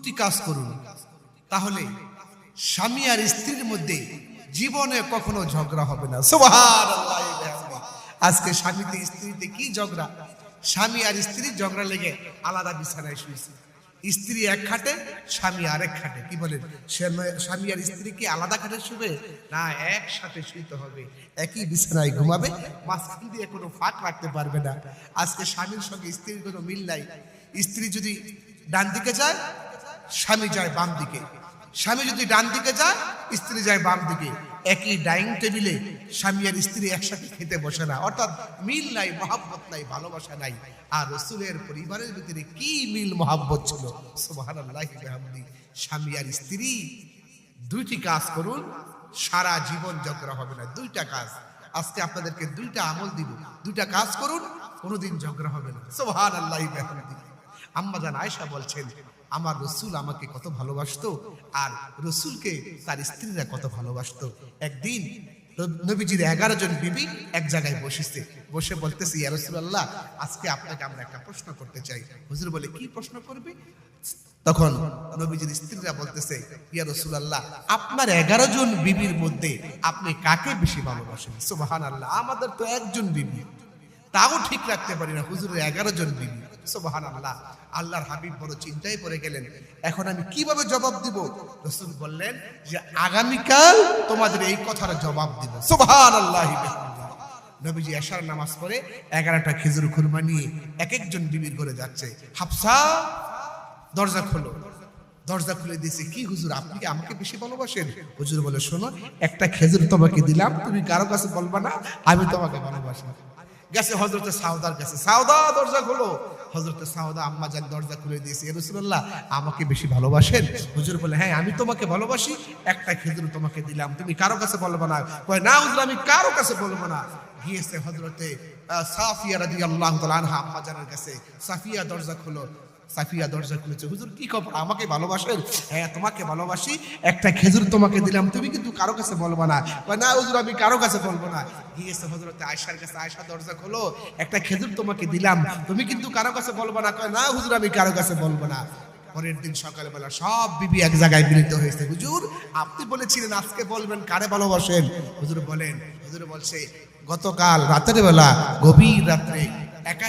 দুটি কাজ করুন, তাহলে স্বামী আর স্ত্রীর মধ্যে জীবনে কখনো ঝগড়া হবে না। সুবহানাল্লাহ। আজকে স্বামীতে স্ত্রীতে কি ঝগড়া, স্বামী আর স্ত্রী ঝগড়া লেগে আলাদা বিছানায় শুয়েছে, স্ত্রী এক খাটে স্বামী আরেক খাটে। কি বলেন, স্বামী আর স্ত্রী কি আলাদা খাটে শুবে না, একসাথে শুইতে হবে, একই বিছানায় ঘুমাবে, মাঝখান দিয়ে কোনো ফাঁক রাখতে পারবে না। আজকে স্বামীর সঙ্গে স্ত্রীর কোনো মিল নাই। স্ত্রী যদি ডান দিকে যায়, স্বামী যায় বাম দিকে, স্বামী যদি ডান দিকে যায়, স্ত্রী যায় বাম দিকে। একই ডাইনিং টেবিলে স্বামী আর স্ত্রী একসাথে খেতে বসে না, অর্থাৎ মিল নাই, মহাব্বত নাই, ভালোবাসা নাই। আর রাসূলের পরিবারের ভিতরে কি মিল মহাব্বত ছিল, সুবহানাল্লাহি ওয়া বিহামদিহি। স্বামী আর স্ত্রী দুইটি কাজ করুন, সারা জীবন ঝগড়া হবে না। দুইটা কাজ আজকে আপনাদেরকে দুইটা আমল দিব, দুইটা কাজ করুন, কোনোদিন ঝগড়া হবে না। সুবহানাল্লাহি ওয়া বিহামদিহি। আম্মা জান আয়েশা বলছেন, আমার রসুল আমাকে কত ভালোবাসতো আর রসুলকে তার স্ত্রীরা কত ভালোবাসতো। একদিন নবীজির 11 জন বিবি এক জায়গায় বসেছে, বসে বলতেছে, ইয়া রাসূলুল্লাহ, আজকে আপনাকে আমরা একটা প্রশ্ন করতে চাই। হুজুর বলে, কি প্রশ্ন করবে? তখন নবীজির স্ত্রীরা বলতেছে, ইয়া রাসূলুল্লাহ, আপনার 11 জন বিবির মধ্যে আপনি কাকে বেশি ভালোবাসেন? সুবহানাল্লাহ, আমাদের তো একজন বিবি, তাও ঠিক রাখতে পারি না, হুজুরের 11 জন বিবি। সুবহানাল্লাহ। আল্লাহর হাবিব বড় চিন্তায় পড়ে গেলেন, এখন আমি কিভাবে জবাব দিব? রাসূল বললেন যে আগামীকাল তোমাদের এই কথার জবাব দিব। সুবহানাল্লাহ। নবীজি এশার নামাজ পড়ে 11টা খেজুর খুরমা নিয়ে এক একজন বিবির ঘরে যাচ্ছে। হাফসা, দরজা খোলো। দরজা খুলে দিয়েছে, কি হুজুর, আপনি কি আমাকে বেশি ভালোবাসেন? হুজুর বলে, শোনো, একটা খেজুর তোমাকে দিলাম, তুমি কারো কাছে বলবা না আমি তোমাকে ভালোবাসি। গেছে হযরতে সাউদার কাছে, সাউদা দরজা খোলো। হযরতে সাউদা আম্মা জান দরজা খুলে দিয়েছে, ইয়া রাসূলুল্লাহ, আমাকে বেশি ভালোবাসেন? হুজুর বলে, হ্যাঁ, আমি তোমাকে ভালোবাসি, একটা খেজুর তোমাকে দিলাম, তুমি কারো কাছে বলবো না। কয়, না হুজুর, আমি কারো কাছে বলবো না। গিয়েছে হযরতে সাফিয়া রাদিয়াল্লাহু তাআলা আনহা আম্মা জানের কাছে, সাফিয়া দরজা খোলো। সাফিয়া দরজা খুলেছে, হুজুর কি খবর, আমাকে ভালোবাসেন? হ্যাঁ, তোমাকে ভালোবাসি, একটা খেজুর তোমাকে দিলাম, তুমি কিন্তু কারো কাছে বলবো না। না হুজুর, আমি কারো কাছে বলবো না। গিয়েছে হযরতে আয়েশার কাছে, আয়েশা দরজা খোলো, একটা খেজুর তোমাকে দিলাম, তুমি কিন্তু কারো কাছে বলবো না। কয়, না হুজুর, আমি কারো কাছে বলবো না। পরের দিন সকালবেলা সব বিবি এক জায়গায় মিলিত হয়েছে। হুজুর, আপনি বলেছিলেন আজকে বলবেন কারে ভালোবাসেন। হুজুর বলেন, হুজুর বলছে, গতকাল রাতের বেলা, গভীর রাত্রে